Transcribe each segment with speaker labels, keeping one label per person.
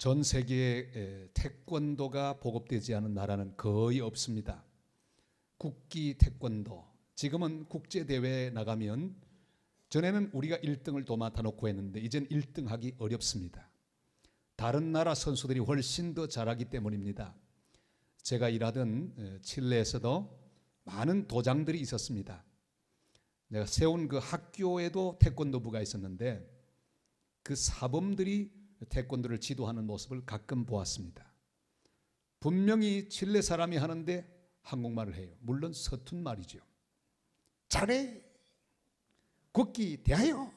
Speaker 1: 전 세계에 태권도가 보급되지 않은 나라는 거의 없습니다. 국기 태권도, 지금은 국제대회에 나가면 전에는 우리가 1등을 도맡아 놓고 했는데 이젠 1등 하기 어렵습니다. 다른 나라 선수들이 훨씬 더 잘하기 때문입니다. 제가 일하던 칠레에서도 많은 도장들이 있었습니다. 내가 세운 그 학교에도 태권도부가 있었는데 그 사범들이 태권도를 지도하는 모습을 가끔 보았습니다. 분명히 칠레 사람이 하는데 한국말을 해요. 물론 서툰 말이죠. 잘해, 국기 대하여.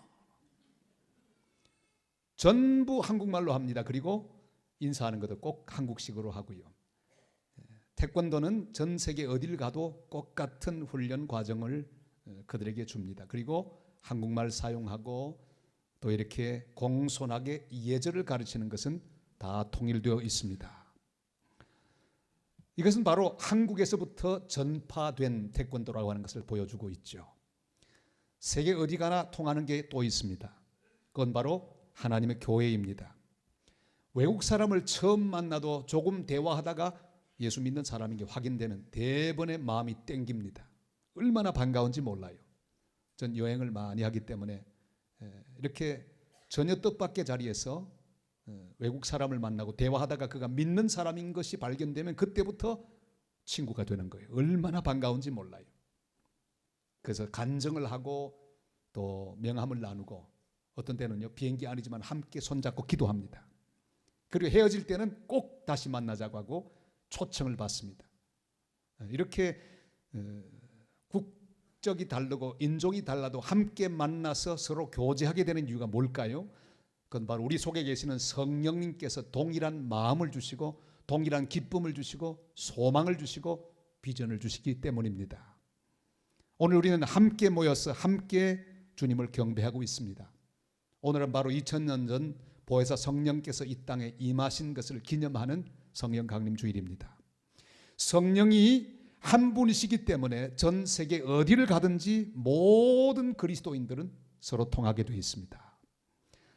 Speaker 1: 전부 한국말로 합니다. 그리고 인사하는 것도 꼭 한국식으로 하고요. 태권도는 전 세계 어딜 가도 똑같은 훈련 과정을 그들에게 줍니다. 그리고 한국말 사용하고 또 이렇게 공손하게 예절을 가르치는 것은 다 통일되어 있습니다. 이것은 바로 한국에서부터 전파된 태권도라고 하는 것을 보여주고 있죠. 세계 어디 가나 통하는 게 또 있습니다. 그건 바로 하나님의 교회입니다. 외국 사람을 처음 만나도 조금 대화하다가 예수 믿는 사람인 게 확인되면 대번에 마음이 땡깁니다. 얼마나 반가운지 몰라요. 전 여행을 많이 하기 때문에 이렇게 전혀 뜻밖의 자리에서 외국 사람을 만나고 대화하다가 그가 믿는 사람인 것이 발견되면 그때부터 친구가 되는 거예요. 얼마나 반가운지 몰라요. 그래서 간증을 하고 또 명함을 나누고 어떤 때는요 비행기 아니지만 함께 손잡고 기도합니다. 그리고 헤어질 때는 꼭 다시 만나자고 하고 초청을 받습니다. 이렇게 국적이 다르고 인종이 달라도 함께 만나서 서로 교제하게 되는 이유가 뭘까요? 그건 바로 우리 속에 계시는 성령님께서 동일한 마음을 주시고 동일한 기쁨을 주시고 소망을 주시고 비전을 주시기 때문입니다. 오늘 우리는 함께 모여서 함께 주님을 경배하고 있습니다. 오늘은 바로 2000년 전 보혜사 성령께서 이 땅에 임하신 것을 기념하는 성령 강림 주일입니다. 성령이 한 분이시기 때문에 전 세계 어디를 가든지 모든 그리스도인들은 서로 통하게 되어 있습니다.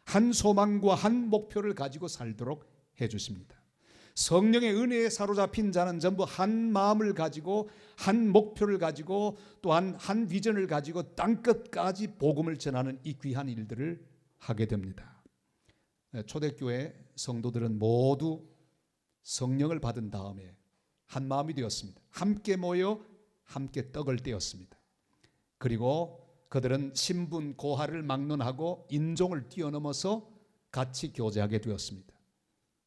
Speaker 1: 한 소망과 한 목표를 가지고 살도록 해주십니다. 성령의 은혜에 사로잡힌 자는 전부 한 마음을 가지고 한 목표를 가지고 또한 한 비전을 가지고 땅끝까지 복음을 전하는 이 귀한 일들을 하게 됩니다. 초대교회 성도들은 모두 성령을 받은 다음에 한 마음이 되었습니다. 함께 모여 함께 떡을 떼었습니다. 그리고 그들은 신분 고하를 막론하고 인종을 뛰어넘어서 같이 교제하게 되었습니다.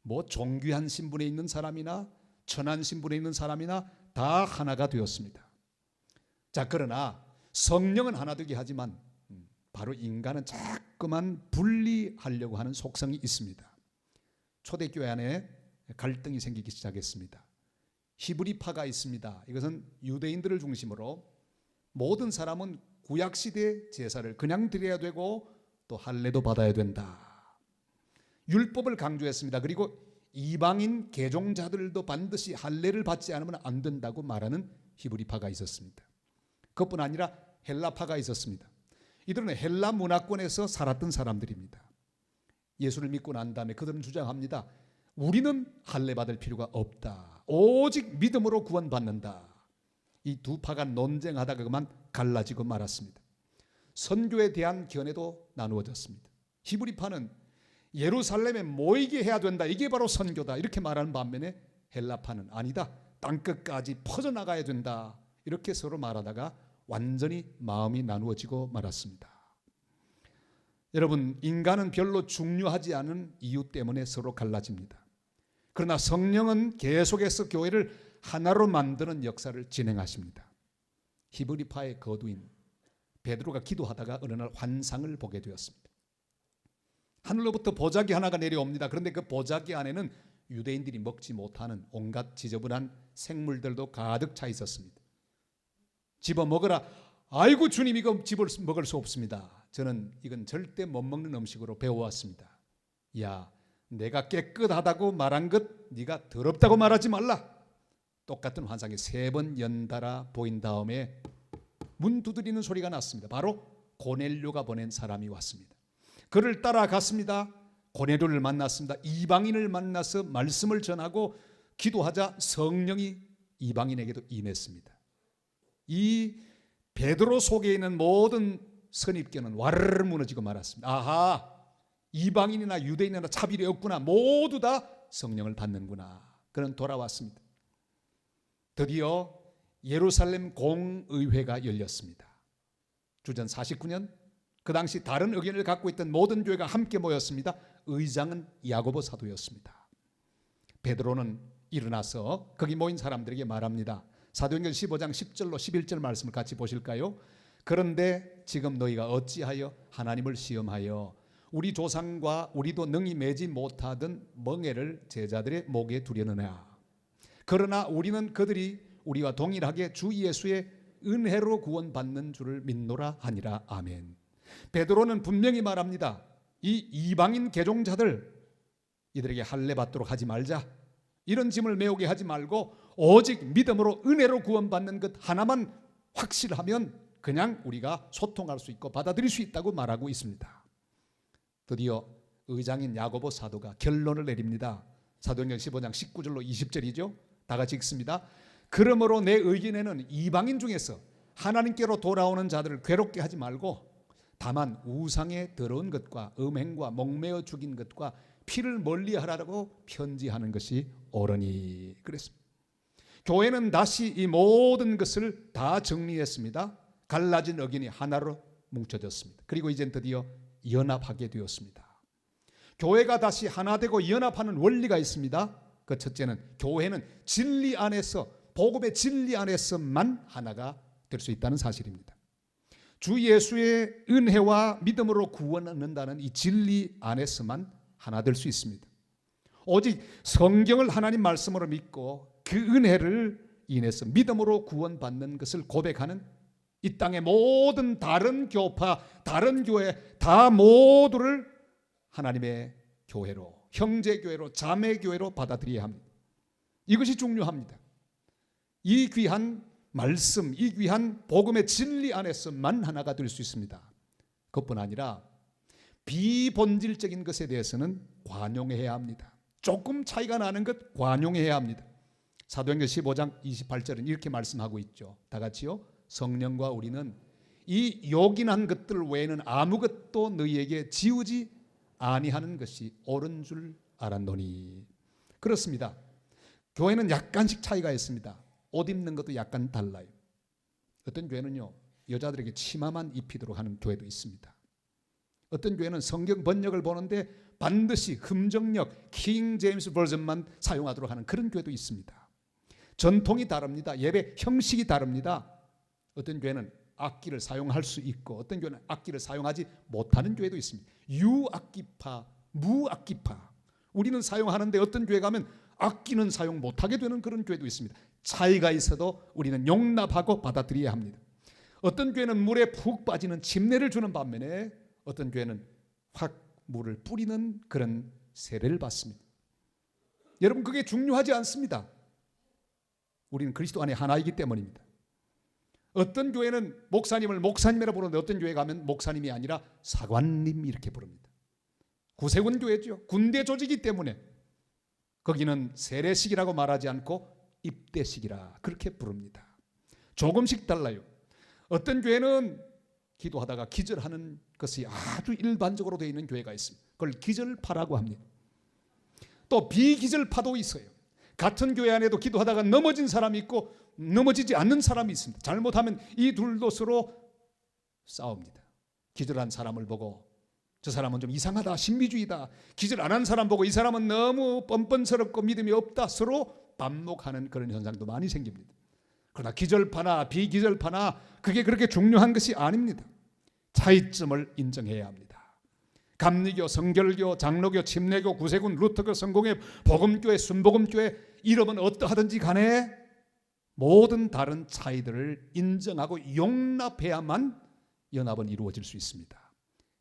Speaker 1: 뭐 존귀한 신분에 있는 사람이나 천한 신분에 있는 사람이나 다 하나가 되었습니다. 자, 그러나 성령은 하나 되게 하지만 바로 인간은 자꾸만 분리하려고 하는 속성이 있습니다. 초대교회 안에 갈등이 생기기 시작했습니다. 히브리파가 있습니다. 이것은 유대인들을 중심으로 모든 사람은 구약시대 제사를 그냥 드려야 되고 또 할례도 받아야 된다. 율법을 강조했습니다. 그리고 이방인 개종자들도 반드시 할례를 받지 않으면 안 된다고 말하는 히브리파가 있었습니다. 그것뿐 아니라 헬라파가 있었습니다. 이들은 헬라 문화권에서 살았던 사람들입니다. 예수를 믿고 난 다음에 그들은 주장합니다. 우리는 할례 받을 필요가 없다. 오직 믿음으로 구원받는다. 이 두 파가 논쟁하다가 그만 갈라지고 말았습니다. 선교에 대한 견해도 나누어졌습니다. 히브리파는 예루살렘에 모이게 해야 된다. 이게 바로 선교다. 이렇게 말하는 반면에 헬라파는 아니다. 땅끝까지 퍼져나가야 된다. 이렇게 서로 말하다가 완전히 마음이 나누어지고 말았습니다. 여러분, 인간은 별로 중요하지 않은 이유 때문에 서로 갈라집니다. 그러나 성령은 계속해서 교회를 하나로 만드는 역사를 진행하십니다. 히브리파의 거두인 베드로가 기도하다가 어느 날 환상을 보게 되었습니다. 하늘로부터 보자기 하나가 내려옵니다. 그런데 그 보자기 안에는 유대인들이 먹지 못하는 온갖 지저분한 생물들도 가득 차 있었습니다. 집어 먹으라. 아이고 주님, 이거 집을 먹을 수 없습니다. 저는 이건 절대 못 먹는 음식으로 배워왔습니다. 야, 내가 깨끗하다고 말한 것 네가 더럽다고 말하지 말라. 똑같은 환상이 3번 연달아 보인 다음에 문 두드리는 소리가 났습니다. 바로 고넬료가 보낸 사람이 왔습니다. 그를 따라갔습니다. 고넬료를 만났습니다. 이방인을 만나서 말씀을 전하고 기도하자 성령이 이방인에게도 임했습니다. 이 베드로 속에 있는 모든 선입견은 와르르 무너지고 말았습니다. 아하, 이방인이나 유대인이나 차별이 없구나. 모두 다 성령을 받는구나. 그는 돌아왔습니다. 드디어 예루살렘 공의회가 열렸습니다. 주전 49년 그 당시 다른 의견을 갖고 있던 모든 교회가 함께 모였습니다. 의장은 야고보 사도였습니다. 베드로는 일어나서 거기 모인 사람들에게 말합니다. 사도행전 15장 10절로 11절 말씀을 같이 보실까요? 그런데 지금 너희가 어찌하여 하나님을 시험하여 우리 조상과 우리도 능히 매지 못하던 멍에를 제자들의 목에 두려느냐. 그러나 우리는 그들이 우리와 동일하게 주 예수의 은혜로 구원받는 줄을 믿노라 하니라. 아멘. 베드로는 분명히 말합니다. 이 이방인 개종자들 이들에게 할례 받도록 하지 말자. 이런 짐을 메우게 하지 말고 오직 믿음으로 은혜로 구원받는 것 하나만 확실하면 그냥 우리가 소통할 수 있고 받아들일 수 있다고 말하고 있습니다. 드디어 의장인 야고보 사도가 결론을 내립니다. 사도행전 15장 19절로 20절이죠. 다 같이 읽습니다. 그러므로 내 의견에는 이방인 중에서 하나님께로 돌아오는 자들을 괴롭게 하지 말고 다만 우상에 더러운 것과 음행과 목매어 죽인 것과 피를 멀리하라고 편지하는 것이 옳으니. 그랬습니다. 교회는 다시 이 모든 것을 다 정리했습니다. 갈라진 의견이 하나로 뭉쳐졌습니다. 그리고 이젠 드디어 연합하게 되었습니다. 교회가 다시 하나 되고 연합하는 원리가 있습니다. 그 첫째는 교회는 진리 안에서, 복음의 진리 안에서만 하나가 될 수 있다는 사실입니다. 주 예수의 은혜와 믿음으로 구원받는다는 이 진리 안에서만 하나 될 수 있습니다. 오직 성경을 하나님 말씀으로 믿고 그 은혜를 인해서 믿음으로 구원받는 것을 고백하는 이 땅의 모든 다른 교파, 다른 교회 다 모두를 하나님의 교회로, 형제교회로, 자매교회로 받아들여야 합니다. 이것이 중요합니다. 이 귀한 말씀, 이 귀한 복음의 진리 안에서만 하나가 될 수 있습니다. 그뿐 아니라 비본질적인 것에 대해서는 관용해야 합니다. 조금 차이가 나는 것 관용해야 합니다. 사도행전 15장 28절은 이렇게 말씀하고 있죠. 다 같이요. 성령과 우리는 이 요긴한 것들 외에는 아무것도 너희에게 지우지 아니하는 것이 옳은 줄 알았노니. 그렇습니다. 교회는 약간씩 차이가 있습니다. 옷 입는 것도 약간 달라요. 어떤 교회는요, 여자들에게 치마만 입히도록 하는 교회도 있습니다. 어떤 교회는 성경 번역을 보는데 반드시 흠정역 킹 제임스 버전만 사용하도록 하는 그런 교회도 있습니다. 전통이 다릅니다. 예배 형식이 다릅니다. 어떤 교회는 악기를 사용할 수 있고 어떤 교회는 악기를 사용하지 못하는 교회도 있습니다. 유악기파, 무악기파. 우리는 사용하는데 어떤 교회 가면 악기는 사용 못하게 되는 그런 교회도 있습니다. 차이가 있어도 우리는 용납하고 받아들여야 합니다. 어떤 교회는 물에 푹 빠지는 침례를 주는 반면에 어떤 교회는 확 물을 뿌리는 그런 세례를 받습니다. 여러분, 그게 중요하지 않습니다. 우리는 그리스도 안에 하나이기 때문입니다. 어떤 교회는 목사님을 목사님이라 부르는데 어떤 교회 가면 목사님이 아니라 사관님 이렇게 부릅니다. 구세군 교회죠. 군대 조직이기 때문에 거기는 세례식이라고 말하지 않고 입대식이라 그렇게 부릅니다. 조금씩 달라요. 어떤 교회는 기도하다가 기절하는 것이 아주 일반적으로 되어 있는 교회가 있습니다. 그걸 기절파라고 합니다. 또 비기절파도 있어요. 같은 교회 안에도 기도하다가 넘어진 사람이 있고 넘어지지 않는 사람이 있습니다. 잘못하면 이 둘도 서로 싸웁니다. 기절한 사람을 보고 저 사람은 좀 이상하다, 신비주의다. 기절 안 한 사람 보고 이 사람은 너무 뻔뻔스럽고 믿음이 없다. 서로 반목하는 그런 현상도 많이 생깁니다. 그러나 기절파나 비기절파나 그게 그렇게 중요한 것이 아닙니다. 차이점을 인정해야 합니다. 감리교, 성결교, 장로교, 침례교, 구세군, 루터교, 성공회, 복음교회, 순복음교회 이름은 어떠하든지 간에 모든 다른 차이들을 인정하고 용납해야만 연합은 이루어질 수 있습니다.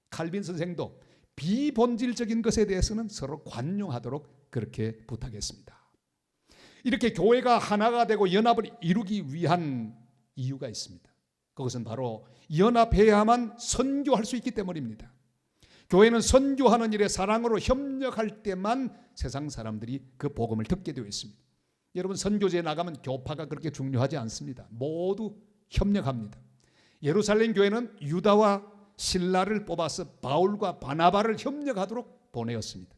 Speaker 1: 칼빈 선생도 비본질적인 것에 대해서는 서로 관용하도록 그렇게 부탁했습니다. 이렇게 교회가 하나가 되고 연합을 이루기 위한 이유가 있습니다. 그것은 바로 연합해야만 선교할 수 있기 때문입니다. 교회는 선교하는 일에 사랑으로 협력할 때만 세상 사람들이 그 복음을 듣게 되어 있습니다. 여러분, 선교지에 나가면 교파가 그렇게 중요하지 않습니다. 모두 협력합니다. 예루살렘 교회는 유다와 실라를 뽑아서 바울과 바나바를 협력하도록 보내었습니다.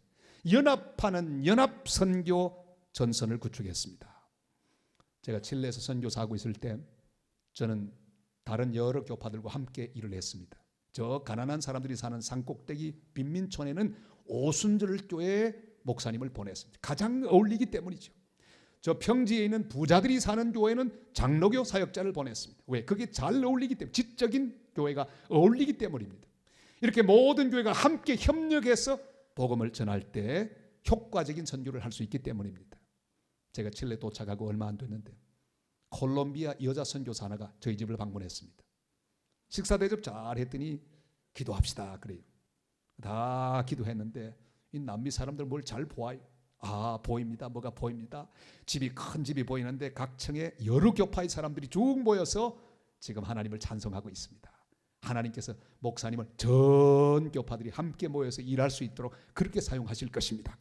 Speaker 1: 연합하는 연합선교 전선을 구축했습니다. 제가 칠레에서 선교사하고 있을 때 저는 다른 여러 교파들과 함께 일을 했습니다. 저 가난한 사람들이 사는 산꼭대기 빈민촌에는 오순절 교회 목사님을 보냈습니다. 가장 어울리기 때문이죠. 저 평지에 있는 부자들이 사는 교회는 장로교 사역자를 보냈습니다. 왜? 그게 잘 어울리기 때문에, 지적인 교회가 어울리기 때문입니다. 이렇게 모든 교회가 함께 협력해서 복음을 전할 때 효과적인 선교를 할 수 있기 때문입니다. 제가 칠레 도착하고 얼마 안 됐는데 콜롬비아 여자 선교사 하나가 저희 집을 방문했습니다. 식사 대접 잘 했더니 기도합시다 그래요. 다 기도했는데 이 남미 사람들 뭘 잘 보아요. 아, 보입니다. 뭐가 보입니다. 집이, 큰 집이 보이는데 각 층에 여러 교파의 사람들이 쭉 모여서 지금 하나님을 찬송하고 있습니다. 하나님께서 목사님을 전 교파들이 함께 모여서 일할 수 있도록 그렇게 사용하실 것입니다.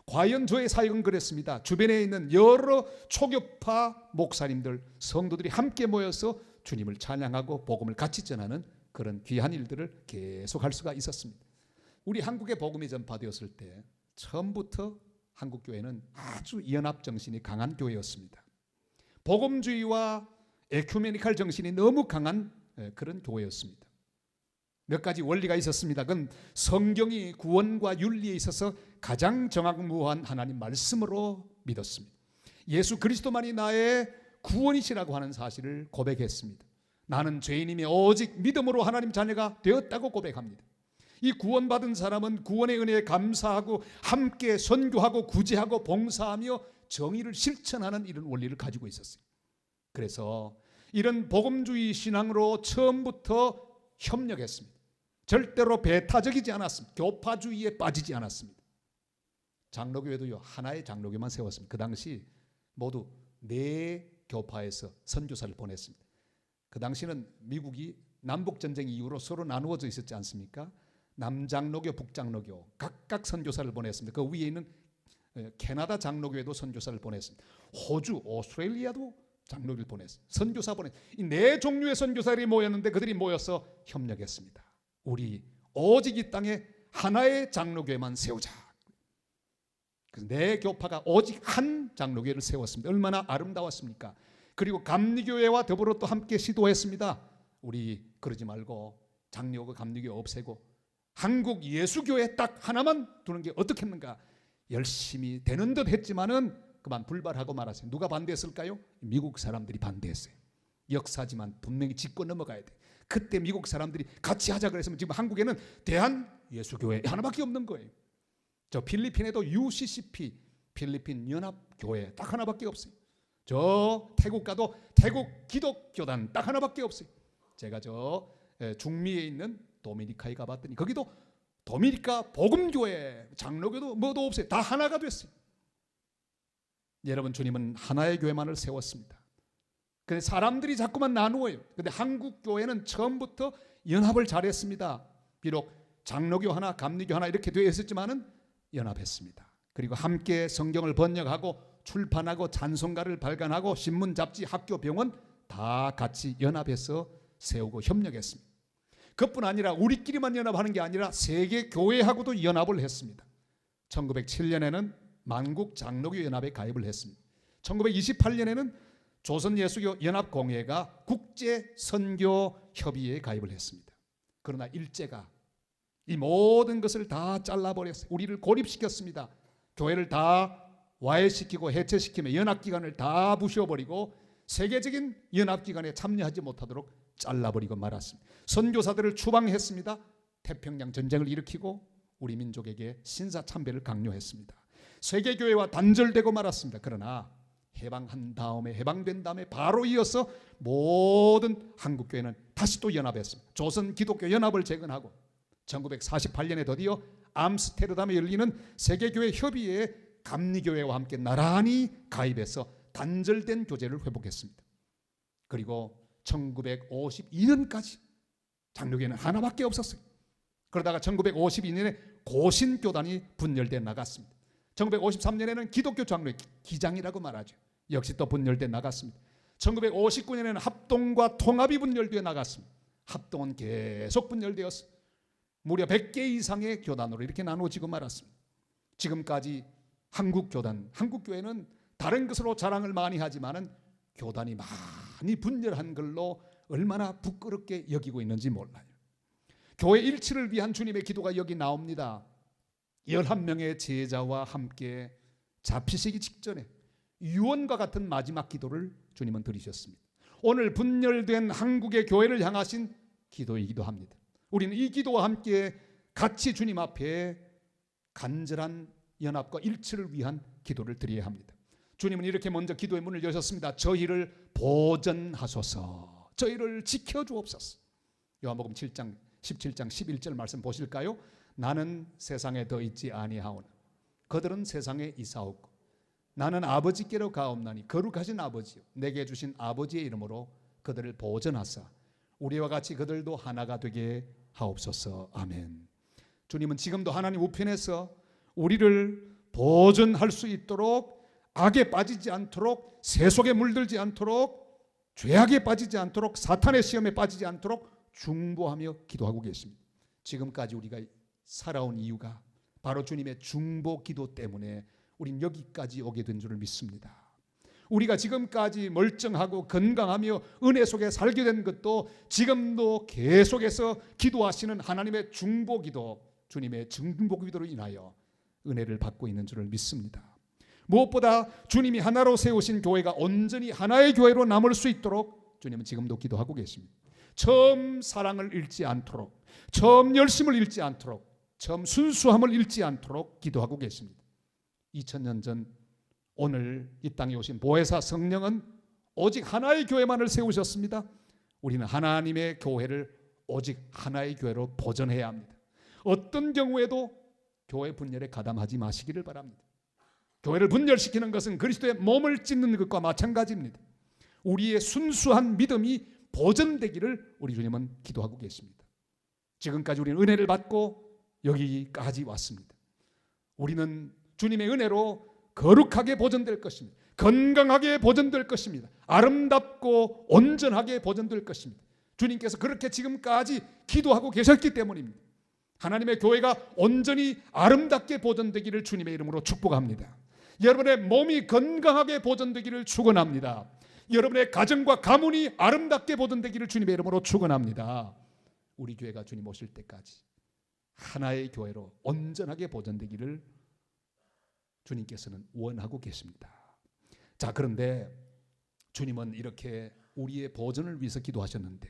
Speaker 1: 과연 저의 사역은 그랬습니다. 주변에 있는 여러 초교파 목사님들, 성도들이 함께 모여서 주님을 찬양하고 복음을 같이 전하는 그런 귀한 일들을 계속 할 수가 있었습니다. 우리 한국에 복음이 전파되었을 때 처음부터 한국교회는 아주 연합정신이 강한 교회였습니다. 복음주의와 에큐메니칼 정신이 너무 강한 그런 교회였습니다. 몇 가지 원리가 있었습니다. 그건 성경이 구원과 윤리에 있어서 가장 정확무한 하나님 말씀으로 믿었습니다. 예수 그리스도만이 나의 구원이시라고 하는 사실을 고백했습니다. 나는 죄인임에 오직 믿음으로 하나님 자녀가 되었다고 고백합니다. 이 구원받은 사람은 구원의 은혜에 감사하고 함께 선교하고 구제하고 봉사하며 정의를 실천하는 이런 원리를 가지고 있었어요. 그래서 이런 복음주의 신앙으로 처음부터 협력했습니다. 절대로 배타적이지 않았습니다. 교파주의에 빠지지 않았습니다. 장로교회도요, 하나의 장로교만 세웠습니다. 그 당시 모두 4교파에서 선교사를 보냈습니다. 그 당시는 미국이 남북전쟁 이후로 서로 나누어져 있었지 않습니까? 남장로교, 북장로교 각각 선교사를 보냈습니다. 그 위에 있는 캐나다 장로교회도 선교사를 보냈습니다. 호주, 오스트레일리아도 장로교를 보냈습니다. 선교사 보냈습니다. 이 4종류의 선교사들이 모였는데 그들이 모여서 협력했습니다. 우리 오직 이 땅에 하나의 장로교회만 세우자. 그래서 4교파가 오직 한 장로교회를 세웠습니다. 얼마나 아름다웠습니까? 그리고 감리교회와 더불어 또 함께 시도했습니다. 우리 그러지 말고 장로교, 감리교회 없애고 한국 예수교회 딱 하나만 두는 게 어떻겠는가? 열심히 되는 듯 했지만은 그만 불발하고 말았어요. 누가 반대했을까요? 미국 사람들이 반대했어요. 역사지만 분명히 짚고 넘어가야 돼. 그때 미국 사람들이 같이 하자 그랬으면 지금 한국에는 대한 예수교회 하나밖에 없는 거예요. 저 필리핀에도 UCCP, 필리핀 연합교회 딱 하나밖에 없어요. 저 태국 가도 태국 기독교단 딱 하나밖에 없어요. 제가 저 중미에 있는 도미니카에 가봤더니 거기도 도미니카 복음교회, 장로교도 뭐도 없어요. 다 하나가 됐어요. 여러분, 주님은 하나의 교회만을 세웠습니다. 그런데 사람들이 자꾸만 나누어요. 그런데 한국 교회는 처음부터 연합을 잘했습니다. 비록 장로교 하나, 감리교 하나 이렇게 되어 있었지만은 연합했습니다. 그리고 함께 성경을 번역하고 출판하고 찬송가를 발간하고 신문, 잡지, 학교, 병원 다 같이 연합해서 세우고 협력했습니다. 그뿐 아니라 우리끼리만 연합하는 게 아니라 세계 교회하고도 연합을 했습니다. 1907년에는 만국 장로교 연합에 가입을 했습니다. 1928년에는 조선예수교 연합공회가 국제선교협의회에 가입을 했습니다. 그러나 일제가 이 모든 것을 다 잘라버렸어요. 우리를 고립시켰습니다. 교회를 다 와해시키고 해체시키며 연합기관을 다 부셔버리고 세계적인 연합기관에 참여하지 못하도록 잘라버리고 말았습니다. 선교사들을 추방했습니다. 태평양 전쟁을 일으키고 우리 민족에게 신사참배를 강요했습니다. 세계교회와 단절되고 말았습니다. 그러나 해방된 다음에 바로 이어서 모든 한국교회는 다시 또 연합했습니다. 조선기독교 연합을 재건하고 1948년에 드디어 암스테르담에 열리는 세계교회 협의회에 감리교회와 함께 나란히 가입해서 단절된 교제를 회복했습니다. 그리고 1952년까지 장로교회는 하나밖에 없었어요. 그러다가 1952년에 고신교단이 분열돼 나갔습니다. 1953년에는 기독교 장로회 기장이라고 말하죠. 역시 또 분열돼 나갔습니다. 1959년에는 합동과 통합이 분열되어 나갔습니다. 합동은 계속 분열되었습니다. 무려 100개 이상의 교단으로 이렇게 나누어지고 말았습니다. 지금까지 한국교단, 한국교회는 다른 것으로 자랑을 많이 하지만은 교단이 많이 분열한 걸로 얼마나 부끄럽게 여기고 있는지 몰라요. 교회 일치를 위한 주님의 기도가 여기 나옵니다. 11명의 제자와 함께 잡히시기 직전에 유언과 같은 마지막 기도를 주님은 드리셨습니다. 오늘 분열된 한국의 교회를 향하신 기도이기도 합니다. 우리는 이 기도와 함께 같이 주님 앞에 간절한 연합과 일치를 위한 기도를 드려야 합니다. 주님은 이렇게 먼저 기도의 문을 여셨습니다. 저희를 보전하소서, 저희를 지켜주옵소서. 요한복음 7장 17장 11절 말씀 보실까요? 나는 세상에 더 있지 아니하오나 그들은 세상에 있사옵고 나는 아버지께로 가옵나니 거룩하신 아버지요 내게 주신 아버지의 이름으로 그들을 보전하사 우리와 같이 그들도 하나가 되게 하옵소서. 아멘. 주님은 지금도 하나님 우편에서 우리를 보전할 수 있도록 악에 빠지지 않도록 세속에 물들지 않도록 죄악에 빠지지 않도록 사탄의 시험에 빠지지 않도록 중보하며 기도하고 계십니다. 지금까지 우리가 살아온 이유가 바로 주님의 중보 기도 때문에 우린 여기까지 오게 된 줄을 믿습니다. 우리가 지금까지 멀쩡하고 건강하며 은혜 속에 살게 된 것도 지금도 계속해서 기도하시는 하나님의 중보 기도, 주님의 중보 기도로 인하여 은혜를 받고 있는 줄을 믿습니다. 무엇보다 주님이 하나로 세우신 교회가 온전히 하나의 교회로 남을 수 있도록 주님은 지금도 기도하고 계십니다. 처음 사랑을 잃지 않도록, 처음 열심을 잃지 않도록, 처음 순수함을 잃지 않도록 기도하고 계십니다. 2000년 전 오늘 이 땅에 오신 보혜사 성령은 오직 하나의 교회만을 세우셨습니다. 우리는 하나님의 교회를 오직 하나의 교회로 보존해야 합니다. 어떤 경우에도 교회 분열에 가담하지 마시기를 바랍니다. 교회를 분열시키는 것은 그리스도의 몸을 찢는 것과 마찬가지입니다. 우리의 순수한 믿음이 보존되기를 우리 주님은 기도하고 계십니다. 지금까지 우리는 은혜를 받고 여기까지 왔습니다. 우리는 주님의 은혜로 거룩하게 보존될 것입니다. 건강하게 보존될 것입니다. 아름답고 온전하게 보존될 것입니다. 주님께서 그렇게 지금까지 기도하고 계셨기 때문입니다. 하나님의 교회가 온전히 아름답게 보존되기를 주님의 이름으로 축복합니다. 여러분의 몸이 건강하게 보존되기를 축원합니다. 여러분의 가정과 가문이 아름답게 보존되기를 주님의 이름으로 축원합니다. 우리 교회가 주님 오실 때까지 하나의 교회로 온전하게 보존되기를 주님께서는 원하고 계십니다. 자, 그런데 주님은 이렇게 우리의 보존을 위해서 기도하셨는데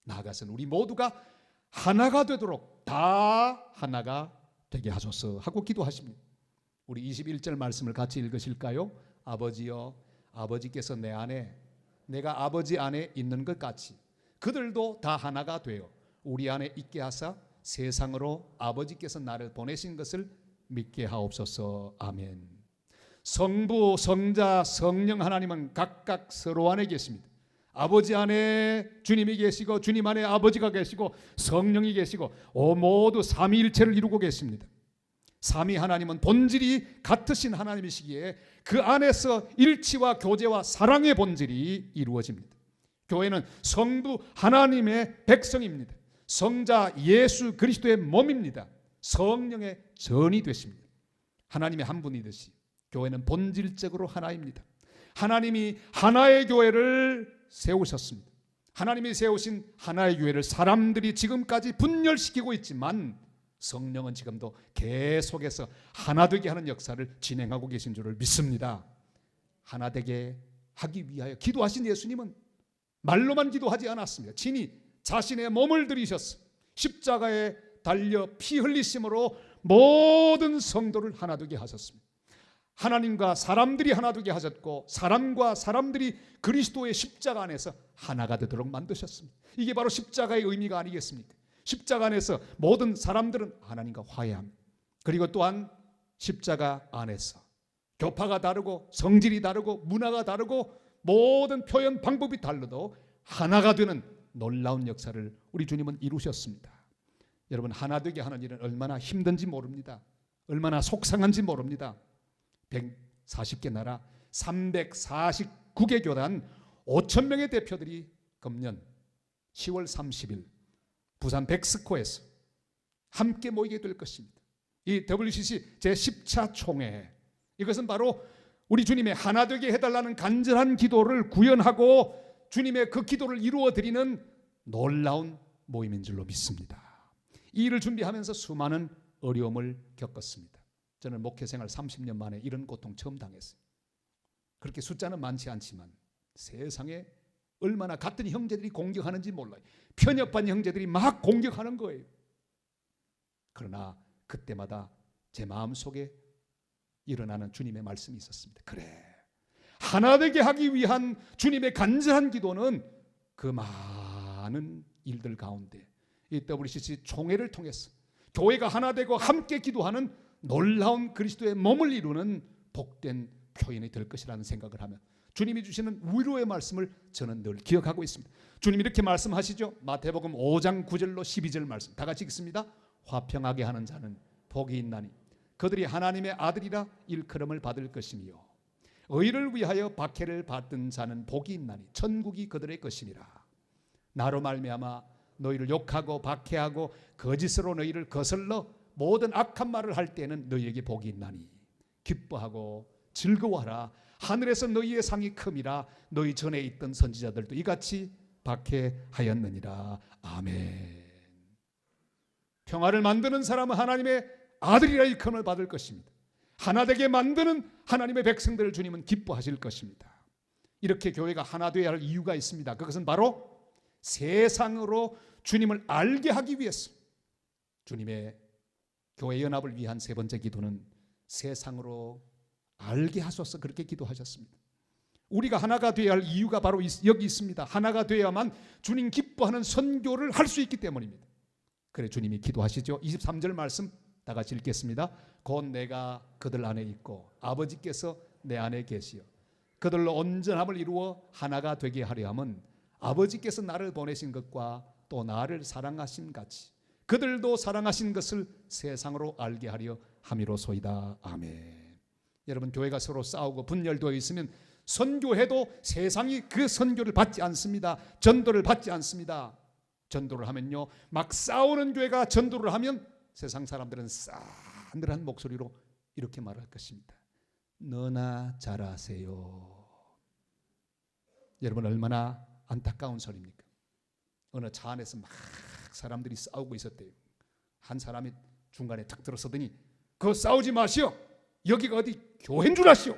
Speaker 1: 나아가서는 우리 모두가 하나가 되도록 다 하나가 되게 하소서 하고 기도하십니다. 우리 21절 말씀을 같이 읽으실까요? 아버지여, 아버지께서 내 안에 내가 아버지 안에 있는 것 같이 그들도 다 하나가 되어 우리 안에 있게 하사 세상으로 아버지께서 나를 보내신 것을 믿게 하옵소서. 아멘. 성부, 성자, 성령 하나님은 각각 서로 안에 계십니다. 아버지 안에 주님이 계시고 주님 안에 아버지가 계시고 성령이 계시고 모두 삼위일체를 이루고 계십니다. 삼위 하나님은 본질이 같으신 하나님이시기에 그 안에서 일치와 교제와 사랑의 본질이 이루어집니다. 교회는 성부 하나님의 백성입니다. 성자 예수 그리스도의 몸입니다. 성령의 전이 되십니다. 하나님의 한 분이듯이 교회는 본질적으로 하나입니다. 하나님이 하나의 교회를 세우셨습니다. 하나님이 세우신 하나의 교회를 사람들이 지금까지 분열시키고 있지만 성령은 지금도 계속해서 하나 되게 하는 역사를 진행하고 계신 줄을 믿습니다. 하나 되게 하기 위하여 기도하신 예수님은 말로만 기도하지 않았습니다. 친히 자신의 몸을 들이셨어 십자가에 달려 피 흘리심으로 모든 성도를 하나 되게 하셨습니다. 하나님과 사람들이 하나 되게 하셨고 사람과 사람들이 그리스도의 십자가 안에서 하나가 되도록 만드셨습니다. 이게 바로 십자가의 의미가 아니겠습니까? 십자가 안에서 모든 사람들은 하나님과 화해합니다. 그리고 또한 십자가 안에서 교파가 다르고 성질이 다르고 문화가 다르고 모든 표현 방법이 달라도 하나가 되는 놀라운 역사를 우리 주님은 이루셨습니다. 여러분, 하나 되게 하는 일은 얼마나 힘든지 모릅니다. 얼마나 속상한지 모릅니다. 140개 나라 349개 교단 5,000명의 대표들이 금년 10월 30일 부산 백스코에서 함께 모이게 될 것입니다. 이 WCC 제10차 총회, 이것은 바로 우리 주님의 하나 되게 해달라는 간절한 기도를 구현하고 주님의 그 기도를 이루어드리는 놀라운 모임인 줄로 믿습니다. 이 일을 준비하면서 수많은 어려움을 겪었습니다. 저는 목회생활 30년 만에 이런 고통 처음 당했어요. 그렇게 숫자는 많지 않지만 세상에 얼마나 같은 형제들이 공격하는지 몰라요. 편협한 형제들이 막 공격하는 거예요. 그러나 그때마다 제 마음속에 일어나는 주님의 말씀이 있었습니다. 그래, 하나 되게 하기 위한 주님의 간절한 기도는 그 많은 일들 가운데 이 WCC 총회를 통해서 교회가 하나 되고 함께 기도하는 놀라운 그리스도의 몸을 이루는 복된 표현이 될 것이라는 생각을 하며 주님이 주시는 위로의 말씀을 저는 늘 기억하고 있습니다. 주님이 이렇게 말씀하시죠. 마태복음 5장 9절로 12절 말씀 다 같이 읽습니다. 화평하게 하는 자는 복이 있나니 그들이 하나님의 아들이라 일컬음을 받을 것이며 의를 위하여 박해를 받은 자는 복이 있나니 천국이 그들의 것이니라. 나로 말미암아 너희를 욕하고 박해하고 거짓으로 너희를 거슬러 모든 악한 말을 할 때는 너희에게 복이 있나니 기뻐하고 즐거워하라. 하늘에서 너희의 상이 큼이라. 너희 전에 있던 선지자들도 이같이 박해하였느니라. 아멘. 평화를 만드는 사람은 하나님의 아들이라 일컬음을 받을 것입니다. 하나 되게 만드는 하나님의 백성들을 주님은 기뻐하실 것입니다. 이렇게 교회가 하나 되어야 할 이유가 있습니다. 그것은 바로 세상으로 주님을 알게 하기 위해서. 주님의 교회 연합을 위한 세 번째 기도는 세상으로 알게 하소서, 그렇게 기도하셨습니다. 우리가 하나가 되어야 할 이유가 바로 여기 있습니다. 하나가 되어야만 주님 기뻐하는 선교를 할 수 있기 때문입니다. 그래 주님이 기도하시죠. 23절 말씀 다 같이 읽겠습니다. 곧 내가 그들 안에 있고 아버지께서 내 안에 계시어 그들로 온전함을 이루어 하나가 되게 하려 함은 아버지께서 나를 보내신 것과 또 나를 사랑하신 같이 그들도 사랑하신 것을 세상으로 알게 하려 함이로소이다. 아멘. 여러분, 교회가 서로 싸우고 분열되어 있으면 선교해도 세상이 그 선교를 받지 않습니다. 전도를 받지 않습니다. 전도를 하면요, 막 싸우는 교회가 전도를 하면 세상 사람들은 싸늘한 목소리로 이렇게 말할 것입니다. 너나 잘하세요. 여러분, 얼마나 안타까운 소리입니까? 어느 차 안에서 막 사람들이 싸우고 있었대요. 한 사람이 중간에 탁 들어서더니 그거 싸우지 마시오. 여기가 어디 교회인 줄 아시오.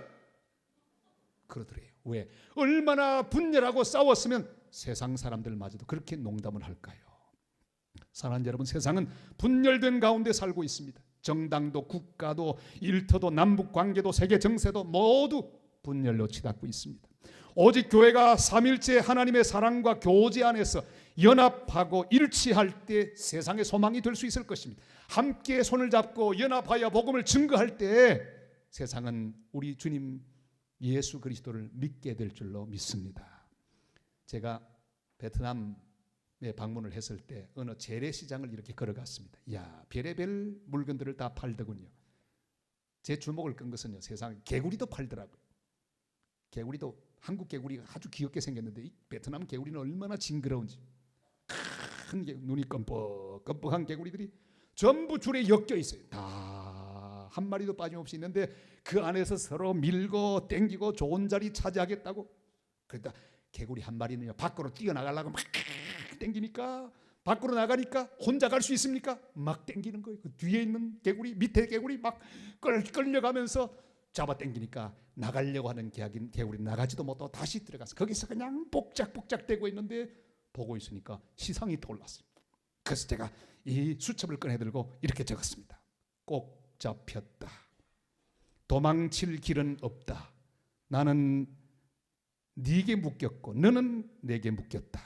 Speaker 1: 그러더래요. 왜? 얼마나 분열하고 싸웠으면 세상 사람들마저도 그렇게 농담을 할까요? 사랑하는 여러분, 세상은 분열된 가운데 살고 있습니다. 정당도 국가도 일터도 남북관계도 세계 정세도 모두 분열로 치닫고 있습니다. 오직 교회가 삼일째 하나님의 사랑과 교제 안에서 연합하고 일치할 때 세상의 소망이 될 수 있을 것입니다. 함께 손을 잡고 연합하여 복음을 증거할 때 세상은 우리 주님 예수 그리스도를 믿게 될 줄로 믿습니다. 제가 베트남에 방문을 했을 때 어느 재래시장을 이렇게 걸어갔습니다. 이야, 별의별 물건들을 다 팔더군요. 제 주목을 끈 것은요, 세상에 개구리도 팔더라고요. 개구리도 한국 개구리가 아주 귀엽게 생겼는데 이 베트남 개구리는 얼마나 징그러운지. 큰 눈이 껌뻑껌뻑한 개구리들이 전부 줄에 엮여 있어요. 다 한 마리도 빠짐없이 있는데 그 안에서 서로 밀고 땡기고 좋은 자리 차지하겠다고. 그러니까 개구리 한 마리는요, 밖으로 뛰어나가려고 막 땡기니까 밖으로 나가니까 혼자 갈 수 있습니까? 막 땡기는 거예요. 그 뒤에 있는 개구리, 밑에 개구리 막 끌려가면서 잡아 당기니까 나가려고 하는 개구리 나가지도 못하고 다시 들어가서 거기서 그냥 복작복작대고 있는데 보고 있으니까 시상이 떠올랐어요. 그래서 제가 이 수첩을 꺼내들고 이렇게 적었습니다. 꼭 잡혔다. 도망칠 길은 없다. 나는 네게 묶였고 너는 내게 묶였다.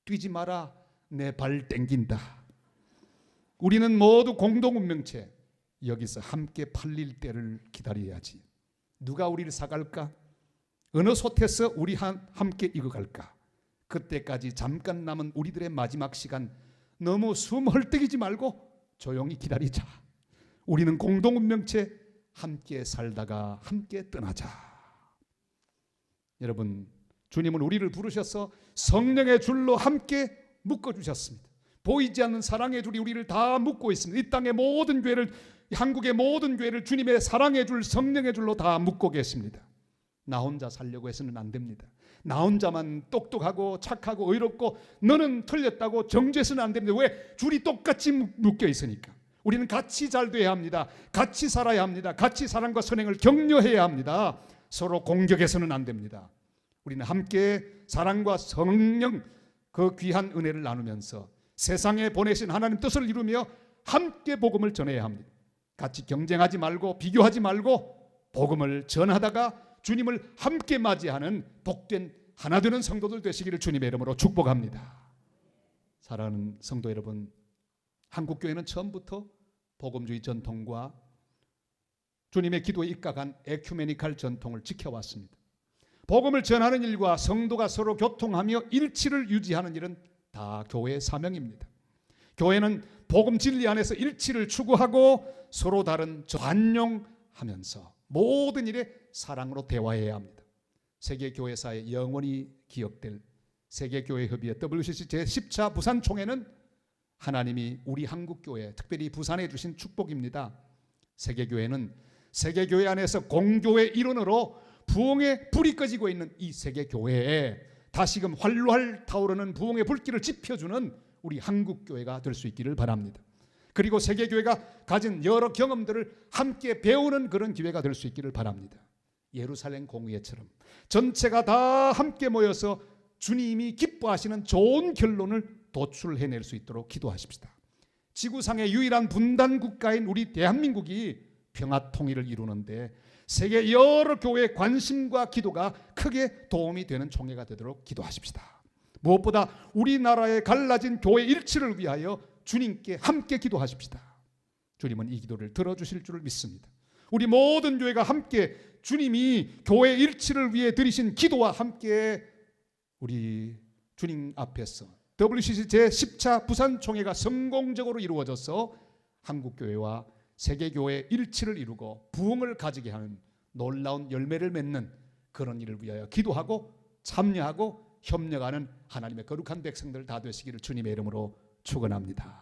Speaker 1: 뛰지 마라. 내 발 땡긴다. 우리는 모두 공동 운명체. 여기서 함께 팔릴 때를 기다려야지. 누가 우리를 사갈까? 어느 솥에서 우리 함께 익어갈까? 그때까지 잠깐 남은 우리들의 마지막 시간, 너무 숨 헐떡이지 말고 조용히 기다리자. 우리는 공동 운명체 함께 살다가 함께 떠나자. 여러분, 주님은 우리를 부르셔서 성령의 줄로 함께 묶어주셨습니다. 보이지 않는 사랑의 줄이 우리를 다 묶고 있습니다. 이 땅의 모든 교회를, 한국의 모든 교회를 주님의 사랑의 줄, 성령의 줄로 다 묶고 계십니다. 나 혼자 살려고 해서는 안 됩니다. 나 혼자만 똑똑하고 착하고 의롭고 너는 틀렸다고 정죄해서는 안 됩니다. 왜? 줄이 똑같이 묶여 있으니까. 우리는 같이 잘 돼야 합니다. 같이 살아야 합니다. 같이 사랑과 선행을 격려해야 합니다. 서로 공격해서는 안 됩니다. 우리는 함께 사랑과 성령, 그 귀한 은혜를 나누면서 세상에 보내신 하나님 뜻을 이루며 함께 복음을 전해야 합니다. 같이 경쟁하지 말고 비교하지 말고 복음을 전하다가 주님을 함께 맞이하는 복된 하나 되는 성도들 되시기를 주님의 이름으로 축복합니다. 사랑하는 성도 여러분, 한국교회는 처음부터 복음주의 전통과 주님의 기도에 입각한 에큐메니칼 전통을 지켜왔습니다. 복음을 전하는 일과 성도가 서로 교통하며 일치를 유지하는 일은 다 교회의 사명입니다. 교회는 복음 진리 안에서 일치를 추구하고 서로 다른 관용하면서 모든 일에 사랑으로 대화해야 합니다. 세계교회사에 영원히 기억될 세계교회협의회 WCC 제10차 부산총회는 하나님이 우리 한국교회, 특별히 부산에 주신 축복입니다. 세계교회는 세계교회 안에서 공교의 일원으로 부흥의 불이 꺼지고 있는 이 세계교회에 다시금 활활 타오르는 부흥의 불길을 지펴주는 우리 한국교회가 될 수 있기를 바랍니다. 그리고 세계교회가 가진 여러 경험들을 함께 배우는 그런 기회가 될 수 있기를 바랍니다. 예루살렘 공의회처럼 전체가 다 함께 모여서 주님이 기뻐하시는 좋은 결론을 도출해낼 수 있도록 기도하십시다. 지구상의 유일한 분단 국가인 우리 대한민국이 평화 통일을 이루는데 세계 여러 교회의 관심과 기도가 크게 도움이 되는 총회가 되도록 기도하십시다. 무엇보다 우리나라의 갈라진 교회 일치를 위하여 주님께 함께 기도하십시다. 주님은 이 기도를 들어주실 줄을 믿습니다. 우리 모든 교회가 함께 주님이 교회 일치를 위해 드리신 기도와 함께 우리 주님 앞에서 WCC 제10차 부산총회가 성공적으로 이루어져서 한국교회와 세계교회의 일치를 이루고 부흥을 가지게 하는 놀라운 열매를 맺는 그런 일을 위하여 기도하고 참여하고 협력하는 하나님의 거룩한 백성들 다 되시기를 주님의 이름으로 축원합니다.